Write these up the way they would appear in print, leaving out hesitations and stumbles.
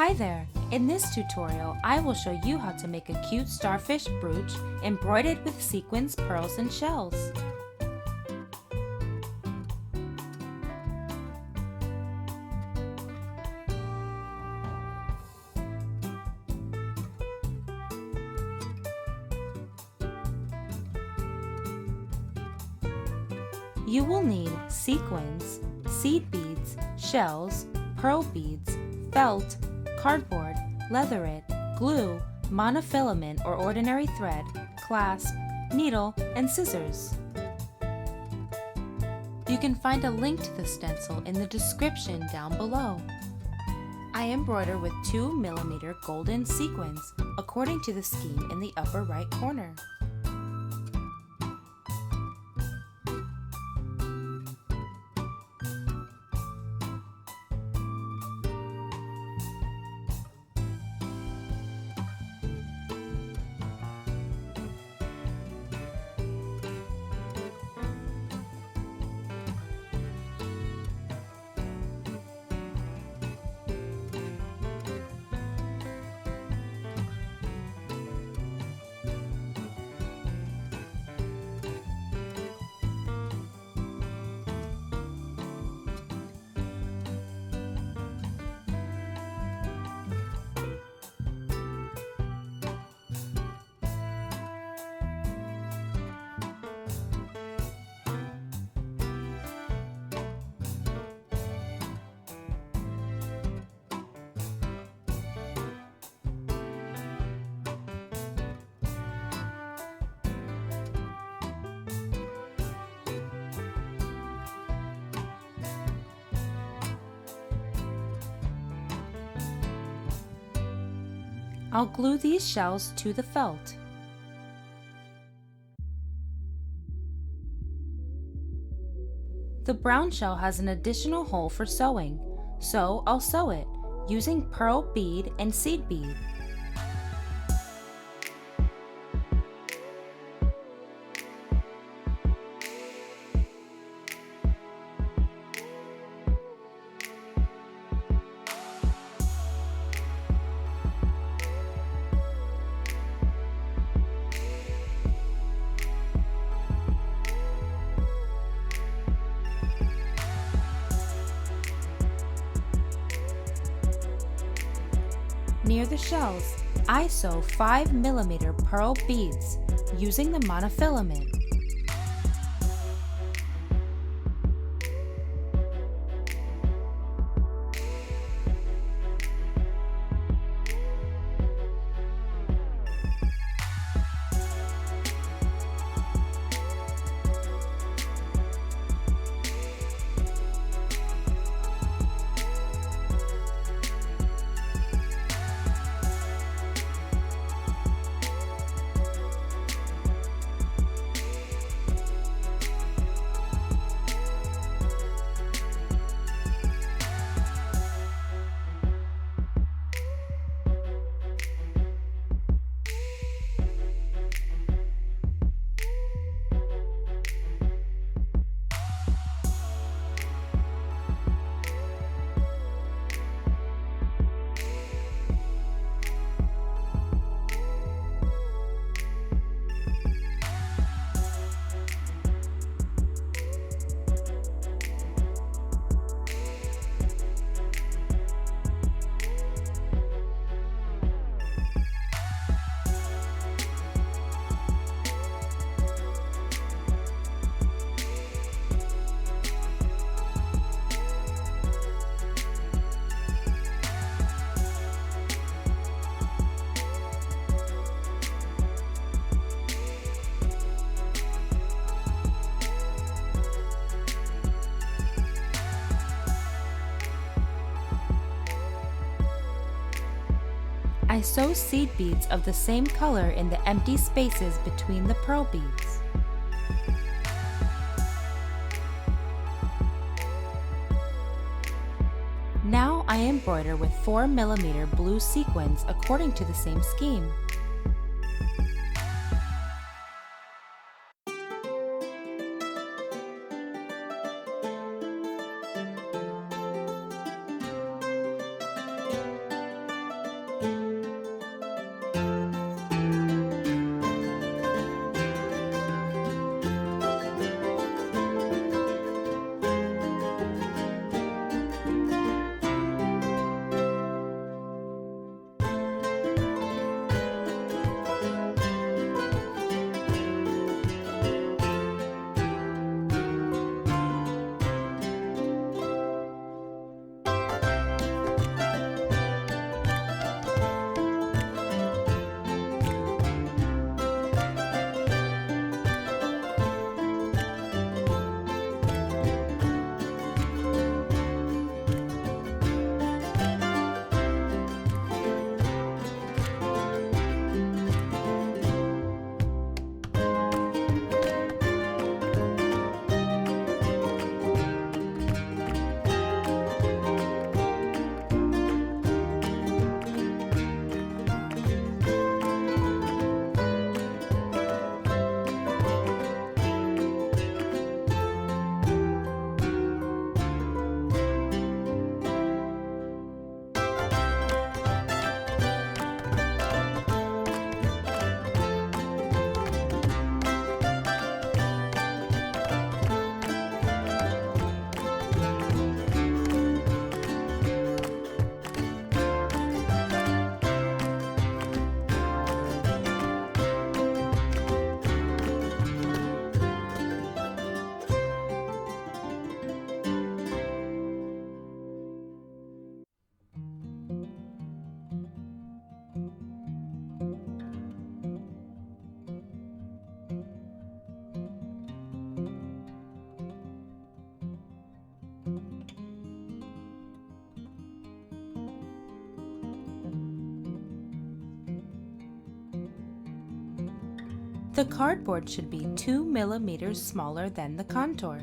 Hi there! In this tutorial, I will show you how to make a cute starfish brooch embroidered with sequins, pearls, and shells. You will need sequins, seed beads, shells, pearl beads, felt, cardboard, leatherette, glue, monofilament or ordinary thread, clasp, needle, and scissors. You can find a link to the stencil in the description down below. I embroider with 2mm golden sequins according to the scheme in the upper right corner. I'll glue these shells to the felt. The brown shell has an additional hole for sewing, so I'll sew it using pearl bead and seed bead. Near the shells, I sew 5mm pearl beads using the monofilament. I sew seed beads of the same color in the empty spaces between the pearl beads. Now I embroider with 4mm blue sequins according to the same scheme. The cardboard should be 2 millimeters smaller than the contour.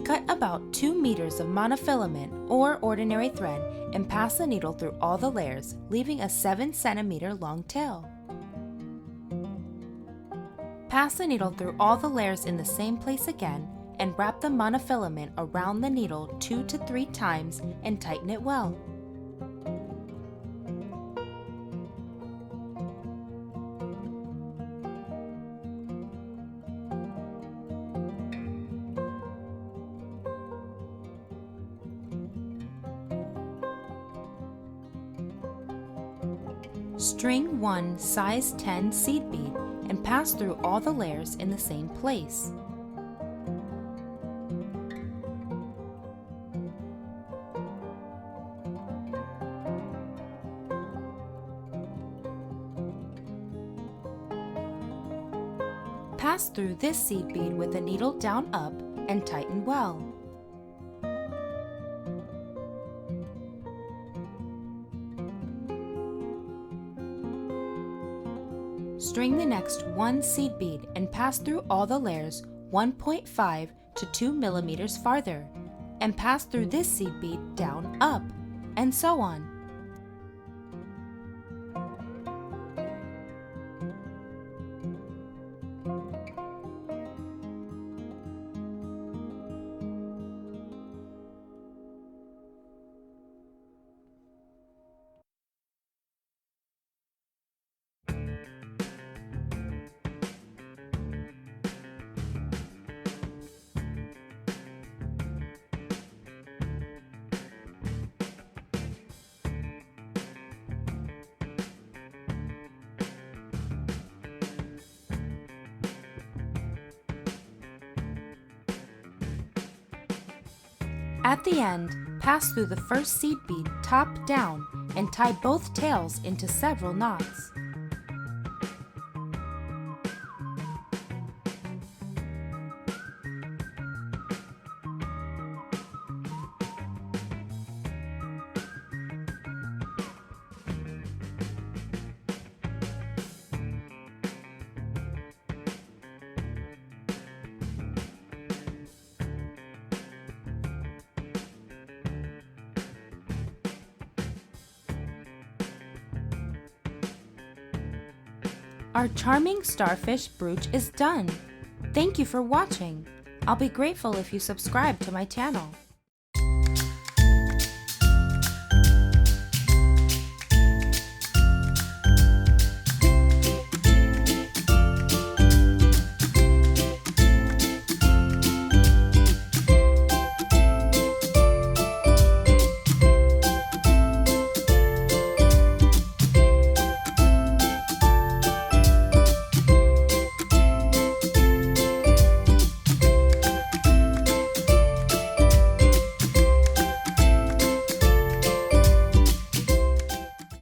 Cut about 2 meters of monofilament or ordinary thread and pass the needle through all the layers, leaving a 7 centimeter long tail. Pass the needle through all the layers in the same place again and wrap the monofilament around the needle 2 to 3 times and tighten it well. String 1 size 10 seed bead and pass through all the layers in the same place. Pass through this seed bead with the needle down up and tighten well. String the next 1 seed bead and pass through all the layers 1.5 to 2 millimeters farther, and pass through this seed bead down up, and so on. At the end, pass through the first seed bead top down and tie both tails into several knots. Our charming starfish brooch is done. Thank you for watching. I'll be grateful if you subscribe to my channel.